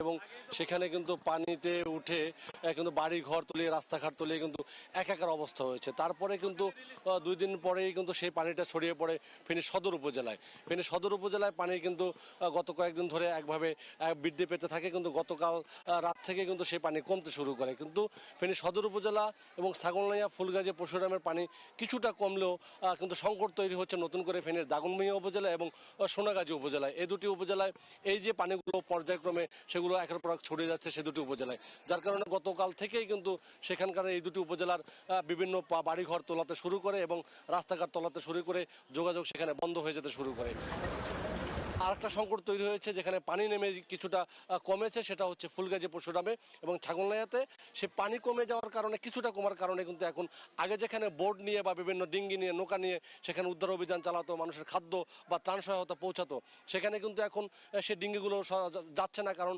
এবং সেখানে কিন্তু পানিতে উঠে কিন্তু বাড়ি ঘর তলিয়ে রাস্তাঘাট তলিয়ে কিন্তু একাকার অবস্থা হয়েছে। তারপরে কিন্তু 2 দিন পরেই কিন্তু সেই পানিটা ছড়িয়ে পড়ে ফেনী সদর উপজেলায়। ফেনী সদর উপজেলায় পানি কিন্তু গত কয়েকদিন ধরে একভাবে বৃদ্ধি পেতে থাকে, কিন্তু গতকাল রাত থেকে কিন্তু সেই পানি কমতে শুরু করে। কিন্তু ফেনী সদর উপজেলা এবং ছাগলনাইয়া ফুলগাজী পরশুরামের পানি কিছুটা কমলেও কিন্তু সংকট তৈরি হচ্ছে নতুন করে ফেনীর দাগনভূঞা উপজেলা এবং সোনাগাজী উপজেলায়। এই দুটি উপজেলায় এই যে পানিগুলো পর্যায়ক্রমে সেগুলো একের পর এক ছড়িয়ে যাচ্ছে সে দুটি উপজেলায়, যার কারণে গতকাল থেকেই কিন্তু সেখানকার এই দুটি উপজেলার বিভিন্ন বাড়িঘর তোলাতে শুরু করে এবং রাস্তাঘাট তোলাতে শুরু করে যোগাযোগ সেখানে বন্ধ হয়ে যেতে শুরু করে। আর একটা সংকট তৈরি হয়েছে যেখানে পানি নেমে কিছুটা কমেছে, সেটা হচ্ছে ফুলগাজী পরশুরামে এবং ছাগলনাইয়াতে। সে পানি কমে যাওয়ার কারণে কিছুটা কমার কারণে কিন্তু এখন আগে যেখানে বোট নিয়ে বা বিভিন্ন ডিঙ্গি নিয়ে নৌকা নিয়ে সেখানে উদ্ধার অভিযান চালাতো, মানুষের খাদ্য বা ত্রাণ সহায়তা পৌঁছাতো, সেখানে কিন্তু এখন সে ডিঙ্গিগুলো যাচ্ছে না, কারণ